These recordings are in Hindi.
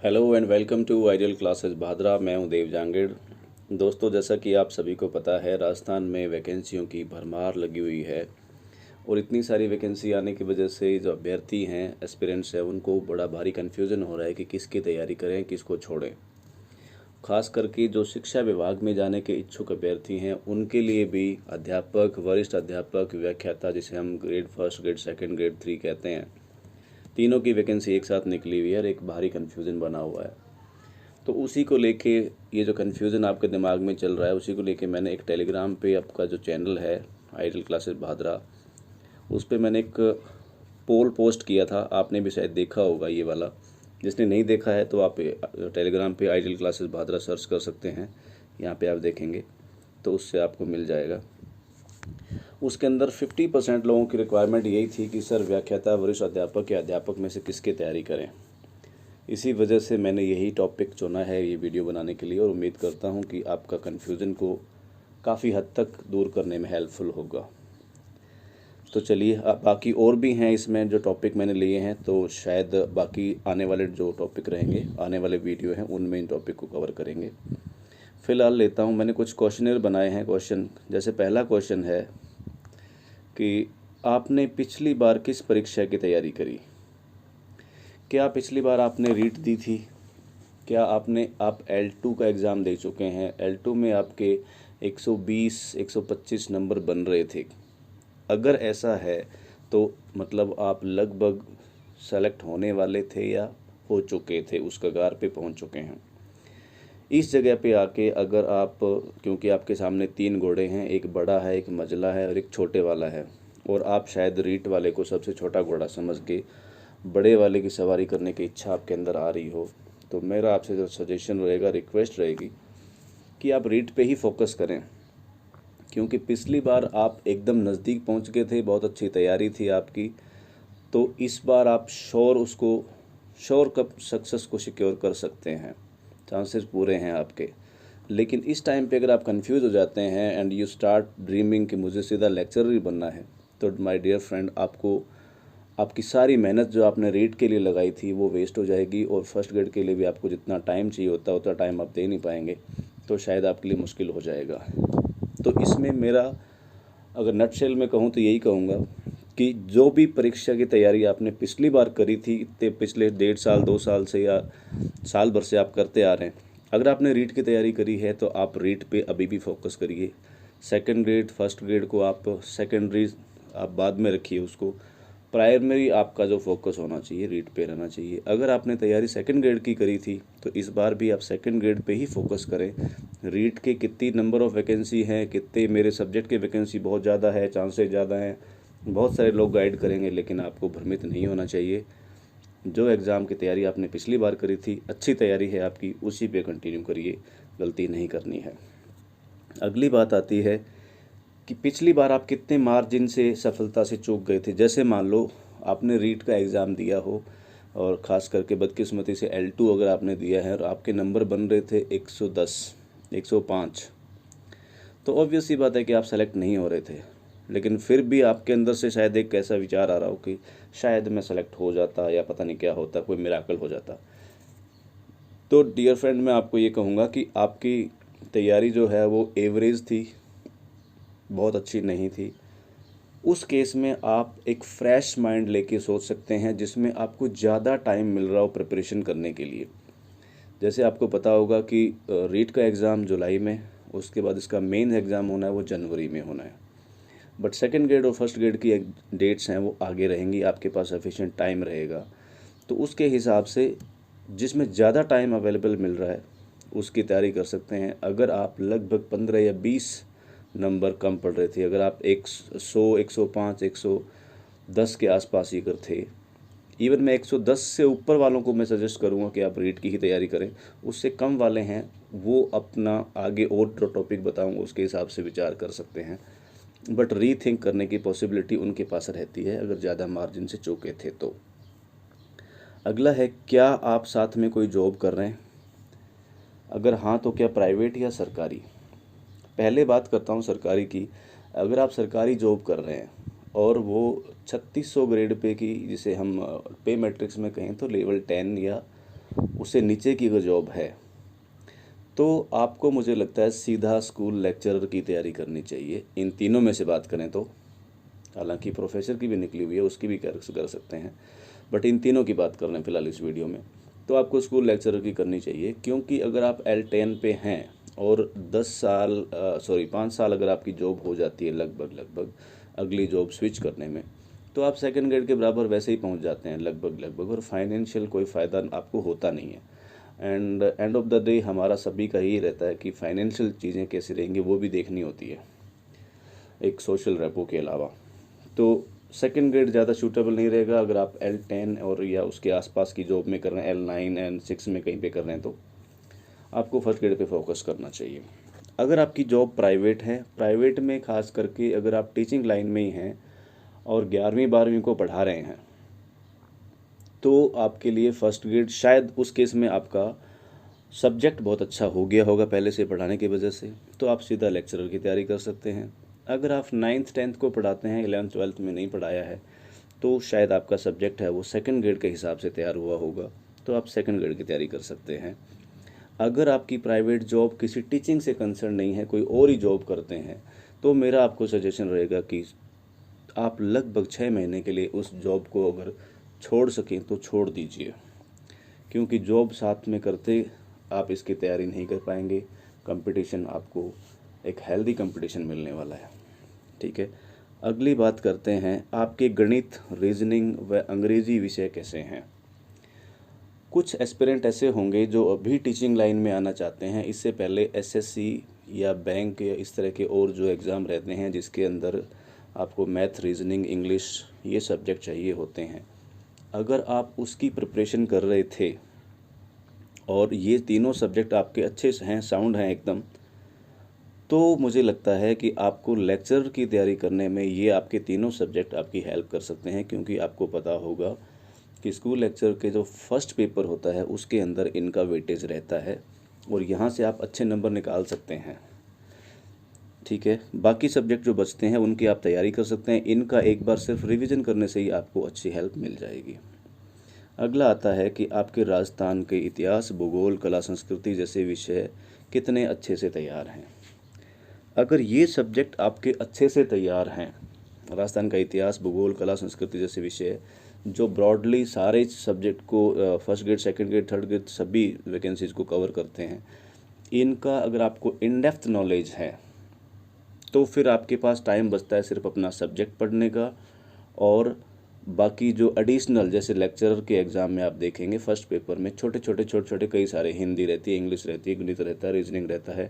Hello and welcome to ideal classes Bhadra. मैं हूं देव जांगेड़। दोस्तों, जैसा कि आप सभी को पता है, राजस्थान में वैकेंसियों की भरमार लगी हुई है और इतनी सारी वैकेंसी आने की वजह से जो अभ्यर्थी हैं, एस्पिरेंट्स हैं, उनको बड़ा भारी कन्फ्यूज़न हो रहा है कि किसकी तैयारी करें, किसको छोड़ें। खास करके जो शिक्षा विभाग में जाने के इच्छुक अभ्यर्थी हैं, उनके लिए भी अध्यापक, वरिष्ठ अध्यापक, व्याख्याता, जिसे हम grade first, grade second, grade 3 कहते हैं, तीनों की वैकेंसी एक साथ निकली हुई है और एक भारी कन्फ्यूज़न बना हुआ है। तो उसी को लेके, ये जो कन्फ्यूज़न आपके दिमाग में चल रहा है, उसी को लेके मैंने एक टेलीग्राम पे आपका जो चैनल है आइडियल क्लासेस भादरा, उस पे मैंने एक पोल पोस्ट किया था। आपने भी शायद देखा होगा ये वाला। जिसने नहीं देखा है तो आप टेलीग्राम पे आइडियल क्लासेस भादरा सर्च कर सकते हैं। यहाँ पे आप देखेंगे तो उससे आपको मिल जाएगा। उसके अंदर 50% लोगों की रिक्वायरमेंट यही थी कि सर व्याख्याता, वरिष्ठ अध्यापक या अध्यापक में से किसकी तैयारी करें। इसी वजह से मैंने यही टॉपिक चुना है ये वीडियो बनाने के लिए और उम्मीद करता हूँ कि आपका कन्फ्यूज़न को काफ़ी हद तक दूर करने में हेल्पफुल होगा। तो चलिए, बाकी और भी हैं इसमें जो टॉपिक मैंने लिए हैं, तो शायद बाकी आने वाले जो टॉपिक रहेंगे, आने वाले वीडियो हैं, उनमें इन टॉपिक को कवर करेंगे। फ़िलहाल लेता हूँ, मैंने कुछ क्वेश्चनर बनाए हैं। क्वेश्चन जैसे पहला क्वेश्चन है कि आपने पिछली बार किस परीक्षा की तैयारी करी। क्या पिछली बार आपने रीट दी थी? क्या आप L2 का एग्ज़ाम दे चुके हैं? L2 में आपके 120 125 नंबर बन रहे थे। अगर ऐसा है तो मतलब आप लगभग सेलेक्ट होने वाले थे या हो चुके थे, उस कगार पे पहुंच चुके हैं। इस जगह पे आके अगर आप, क्योंकि आपके सामने 3 घोड़े हैं, एक बड़ा है, एक मझला है और एक छोटे वाला है, और आप शायद रीट वाले को सबसे छोटा घोड़ा समझ के बड़े वाले की सवारी करने की इच्छा आपके अंदर आ रही हो, तो मेरा आपसे जो सजेशन रहेगा, रिक्वेस्ट रहेगी कि आप रीट पे ही फोकस करें। क्योंकि पिछली बार आप एकदम नज़दीक पहुंच गए थे, बहुत अच्छी तैयारी थी आपकी, तो इस बार आप श्योर कप सक्सेस को सिक्योर कर सकते हैं, चांसेस पूरे हैं आपके। लेकिन इस टाइम पे अगर आप कंफ्यूज हो जाते हैं एंड यू स्टार्ट ड्रीमिंग कि मुझे सीधा लेक्चरर ही बनना है, तो माय डियर फ्रेंड, आपकी सारी मेहनत जो आपने रीट के लिए लगाई थी वो वेस्ट हो जाएगी, और फर्स्ट ग्रेड के लिए भी आपको जितना टाइम चाहिए होता उतना टाइम आप दे नहीं पाएंगे, तो शायद आपके लिए मुश्किल हो जाएगा। तो इसमें मेरा, अगर नटशेल में कहूँ तो यही कहूँगा कि जो भी परीक्षा की तैयारी आपने पिछली बार करी थी, इतने पिछले 1.5 साल 2 साल से या साल भर से आप करते आ रहे हैं, अगर आपने रीट की तैयारी करी है तो आप रीट पे अभी भी फोकस करिए। सेकंड ग्रेड, फर्स्ट ग्रेड को आप सेकेंडरी आप बाद में रखिए उसको। प्राइमरी आपका जो फोकस होना चाहिए रीट पे रहना चाहिए। अगर आपने तैयारी सेकंड ग्रेड की करी थी तो इस बार भी आप सेकंड ग्रेड पे ही फोकस करें। रीट के कितनी नंबर ऑफ़ वैकेंसी हैं, कितने मेरे सब्जेक्ट के वैकेंसी बहुत ज़्यादा है, चांसेस ज़्यादा हैं, बहुत सारे लोग गाइड करेंगे, लेकिन आपको भ्रमित नहीं होना चाहिए। जो एग्ज़ाम की तैयारी आपने पिछली बार करी थी, अच्छी तैयारी है आपकी, उसी पे कंटिन्यू करिए, गलती नहीं करनी है। अगली बात आती है कि पिछली बार आप कितने मार्जिन से सफलता से चूक गए थे। जैसे मान लो आपने रीट का एग्ज़ाम दिया हो और ख़ास करके बदकिस्मती से L2 अगर आपने दिया है और आपके नंबर बन रहे थे 110 105, तो ऑब्वियस सी बात है कि आप सेलेक्ट नहीं हो रहे थे। लेकिन फिर भी आपके अंदर से शायद एक ऐसा विचार आ रहा हो कि शायद मैं सेलेक्ट हो जाता, या पता नहीं क्या होता, कोई मिराकल हो जाता। तो डियर फ्रेंड, मैं आपको ये कहूँगा कि आपकी तैयारी जो है वो एवरेज थी, बहुत अच्छी नहीं थी। उस केस में आप एक फ्रेश माइंड लेके सोच सकते हैं, जिसमें आपको ज़्यादा टाइम मिल रहा हो प्रिपरेशन करने के लिए। जैसे आपको पता होगा कि रीट का एग्ज़ाम जुलाई में, उसके बाद इसका मेन एग्ज़ाम होना है वो जनवरी में होना है। बट सेकंड ग्रेड और फर्स्ट ग्रेड की डेट्स हैं वो आगे रहेंगी, आपके पास सफिशिएंट टाइम रहेगा। तो उसके हिसाब से जिसमें ज़्यादा टाइम अवेलेबल मिल रहा है उसकी तैयारी कर सकते हैं। अगर आप लगभग 15 या 20 नंबर कम पड़ रहे थे, अगर आप 100 105 110 के आसपास ही कर थे, इवन मैं 110 से ऊपर वालों को मैं सजेस्ट करूँगा कि आप रीट की ही तैयारी करें। उससे कम वाले हैं वो अपना आगे और जो टॉपिक बताऊँगा उसके हिसाब से विचार कर सकते हैं, बट रीथिंक करने की पॉसिबिलिटी उनके पास रहती है अगर ज़्यादा मार्जिन से चूके थे तो। अगला है, क्या आप साथ में कोई जॉब कर रहे हैं? अगर हाँ तो क्या प्राइवेट या सरकारी? पहले बात करता हूँ सरकारी की। अगर आप सरकारी जॉब कर रहे हैं और वो 3600 ग्रेड पे की, जिसे हम पे मैट्रिक्स में कहें तो लेवल 10 या उससे नीचे की अगर जॉब है तो आपको मुझे लगता है सीधा स्कूल लेक्चरर की तैयारी करनी चाहिए। इन तीनों में से बात करें तो, हालांकि प्रोफेसर की भी निकली हुई है, उसकी भी कर सकते हैं, बट इन तीनों की बात कर रहे हैं फ़िलहाल इस वीडियो में। तो आपको स्कूल लेक्चरर की करनी चाहिए, क्योंकि अगर आप L10 पे हैं और 5 साल अगर आपकी जॉब हो जाती है लगभग अगली जॉब स्विच करने में, तो आप सेकंड ग्रेड के बराबर वैसे ही पहुंच जाते हैं लगभग, और फाइनेंशियल कोई फ़ायदा आपको होता नहीं है। And end of the day हमारा सभी का यही रहता है कि फाइनेंशियल चीज़ें कैसी रहेंगी वो भी देखनी होती है, एक सोशल रेपो के अलावा। तो सेकंड ग्रेड ज़्यादा सूटेबल नहीं रहेगा अगर आप L10 और या उसके आसपास की जॉब में कर रहे हैं, L9 एंड 6 में कहीं पे कर रहे हैं, तो आपको फर्स्ट ग्रेड पे फोकस करना चाहिए। अगर आपकी जॉब प्राइवेट है, प्राइवेट में खास करके अगर आप टीचिंग लाइन में ही हैं और 11वीं 12वीं को पढ़ा रहे हैं, तो आपके लिए फ़र्स्ट ग्रेड शायद उस केस में आपका सब्जेक्ट बहुत अच्छा हो गया होगा पहले से पढ़ाने की वजह से, तो आप सीधा लेक्चरर की तैयारी कर सकते हैं। अगर आप 9th 10th को पढ़ाते हैं, 11th 12th में नहीं पढ़ाया है, तो शायद आपका सब्जेक्ट है वो सेकंड ग्रेड के हिसाब से तैयार हुआ होगा, तो आप सेकंड ग्रेड की तैयारी कर सकते हैं। अगर आपकी प्राइवेट जॉब किसी टीचिंग से कंसर्न नहीं है, कोई और ही जॉब करते हैं, तो मेरा आपको सजेशन रहेगा कि आप लगभग 6 महीने के लिए उस जॉब को अगर छोड़ सकें तो छोड़ दीजिए, क्योंकि जॉब साथ में करते आप इसकी तैयारी नहीं कर पाएंगे। कंपटीशन आपको एक हेल्दी कंपटीशन मिलने वाला है, ठीक है। अगली बात करते हैं, आपके गणित, रीजनिंग व अंग्रेजी विषय कैसे हैं। कुछ एस्पिरेंट ऐसे होंगे जो अभी टीचिंग लाइन में आना चाहते हैं, इससे पहले SSC या बैंक या इस तरह के और जो एग्ज़ाम रहते हैं जिसके अंदर आपको मैथ, रीजनिंग, इंग्लिश ये सब्जेक्ट चाहिए होते हैं। अगर आप उसकी प्रिपरेशन कर रहे थे और ये तीनों सब्जेक्ट आपके अच्छे हैं, साउंड हैं एकदम, तो मुझे लगता है कि आपको लेक्चर की तैयारी करने में ये आपके तीनों सब्जेक्ट आपकी हेल्प कर सकते हैं, क्योंकि आपको पता होगा कि स्कूल लेक्चर के जो फर्स्ट पेपर होता है उसके अंदर इनका वेटेज रहता है और यहाँ से आप अच्छे नंबर निकाल सकते हैं, ठीक है। बाकी सब्जेक्ट जो बचते हैं उनकी आप तैयारी कर सकते हैं, इनका एक बार सिर्फ रिवीजन करने से ही आपको अच्छी हेल्प मिल जाएगी। अगला आता है कि आपके राजस्थान के इतिहास, भूगोल, कला, संस्कृति जैसे विषय कितने अच्छे से तैयार हैं। अगर ये सब्जेक्ट आपके अच्छे से तैयार हैं, राजस्थान का इतिहास, भूगोल, कला, संस्कृति जैसे विषय जो ब्रॉडली सारे सब्जेक्ट को first grade, second grade, third grade सभी वैकेंसीज को कवर करते हैं, इनका अगर आपको इन डेप्थ नॉलेज है तो फिर आपके पास टाइम बचता है सिर्फ अपना सब्जेक्ट पढ़ने का, और बाकी जो एडिशनल जैसे लेक्चरर के एग्ज़ाम में आप देखेंगे फर्स्ट पेपर में छोटे छोटे कई सारे, हिंदी रहती है, इंग्लिश रहती है, गणित रहता है, रीजनिंग रहता है,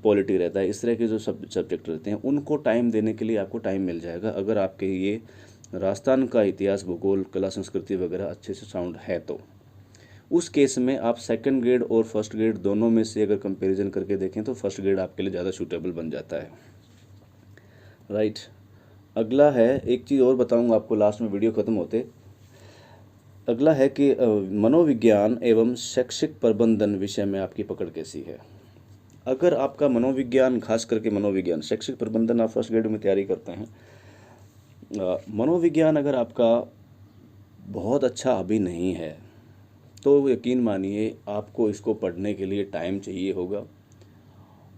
पॉलिटी रहता है, इस तरह के जो सब्जेक्ट रहते हैं उनको टाइम देने के लिए आपको टाइम मिल जाएगा अगर आपके ये राजस्थान का इतिहास, भूगोल, कला, संस्कृति वगैरह अच्छे से साउंड है। तो उस केस में आप सेकंड ग्रेड और फर्स्ट ग्रेड दोनों में से अगर कंपैरिजन करके देखें तो फर्स्ट ग्रेड आपके लिए ज़्यादा सूटेबल बन जाता है, राइट। अगला है, एक चीज़ और बताऊंगा आपको लास्ट में वीडियो ख़त्म होते। अगला है कि मनोविज्ञान एवं शैक्षिक प्रबंधन विषय में आपकी पकड़ कैसी है। अगर आपका मनोविज्ञान, खास करके मनोविज्ञान, शैक्षिक प्रबंधन आप फर्स्ट ग्रेड में तैयारी करते हैं, मनोविज्ञान अगर आपका बहुत अच्छा अभी नहीं है तो यकीन मानिए आपको इसको पढ़ने के लिए टाइम चाहिए होगा,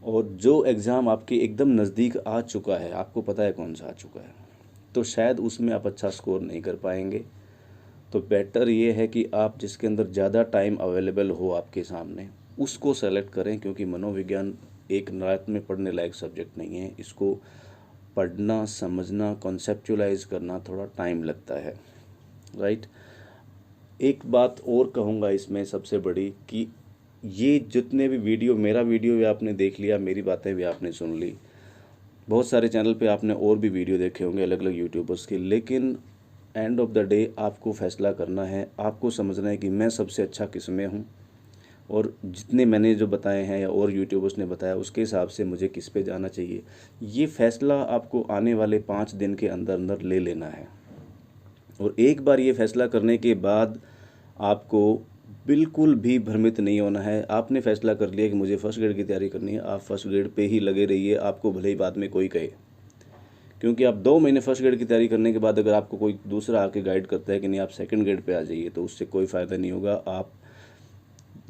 और जो एग्ज़ाम आपके एकदम नज़दीक आ चुका है, आपको पता है कौन सा आ चुका है, तो शायद उसमें आप अच्छा स्कोर नहीं कर पाएंगे। तो बेटर ये है कि आप जिसके अंदर ज़्यादा टाइम अवेलेबल हो आपके सामने उसको सेलेक्ट करें, क्योंकि मनोविज्ञान एक रात में पढ़ने लायक सब्जेक्ट नहीं है। इसको पढ़ना, समझना, कॉन्सेप्चुलाइज करना थोड़ा टाइम लगता है, राइट। एक बात और कहूँगा इसमें सबसे बड़ी कि ये जितने भी वीडियो, मेरा वीडियो भी आपने देख लिया, मेरी बातें भी आपने सुन ली, बहुत सारे चैनल पे आपने और भी वीडियो देखे होंगे अलग अलग यूट्यूबर्स के, लेकिन एंड ऑफ द डे आपको फैसला करना है, आपको समझना है कि मैं सबसे अच्छा किस में हूँ, और जितने मैंने जो बताए हैं या और यूट्यूबर्स ने बताया उसके हिसाब से मुझे किस पे जाना चाहिए। ये फ़ैसला आपको आने वाले 5 दिन के अंदर अंदर ले लेना है, और एक बार ये फैसला करने के बाद आपको बिल्कुल भी भ्रमित नहीं होना है। आपने फैसला कर लिया कि मुझे फर्स्ट ग्रेड की तैयारी करनी है, आप फर्स्ट ग्रेड पे ही लगे रहिए, आपको भले ही बाद में कोई कहे, क्योंकि आप 2 महीने फर्स्ट ग्रेड की तैयारी करने के बाद अगर आपको कोई दूसरा आके गाइड करता है कि नहीं आप सेकंड ग्रेड पे आ जाइए, तो उससे कोई फ़ायदा नहीं होगा। आप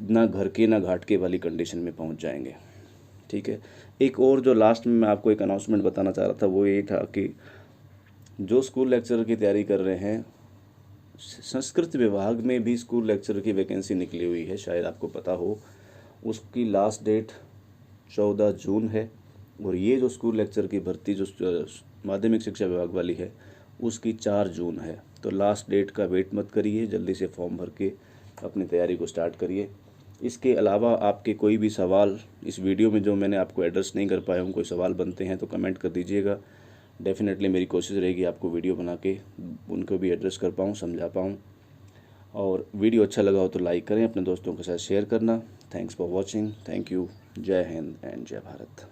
ना घर के ना घाट के वाली कंडीशन में पहुंच जाएंगे। ठीक है। एक और जो लास्ट में मैं आपको एक अनाउंसमेंट बताना चाह रहा था वो ये था कि जो स्कूल लेक्चरर की तैयारी कर रहे हैं, संस्कृत विभाग में भी स्कूल लेक्चरर की वैकेंसी निकली हुई है, शायद आपको पता हो। उसकी लास्ट डेट 14 जून है। और ये जो स्कूल लेक्चर की भर्ती जो माध्यमिक शिक्षा विभाग वाली है उसकी 4 जून है। तो लास्ट डेट का वेट मत करिए, जल्दी से फॉर्म भर के अपनी तैयारी को स्टार्ट करिए। इसके अलावा आपके कोई भी सवाल इस वीडियो में जो मैंने आपको एड्रेस नहीं कर पाया हूँ, कोई सवाल बनते हैं तो कमेंट कर दीजिएगा। डेफिनेटली मेरी कोशिश रहेगी आपको वीडियो बना के उनको भी एड्रेस कर पाऊँ, समझा पाऊँ। और वीडियो अच्छा लगा हो तो लाइक करें, अपने दोस्तों के साथ शेयर करना। Thanks for watching. Thank you. जय हिंद एंड जय भारत।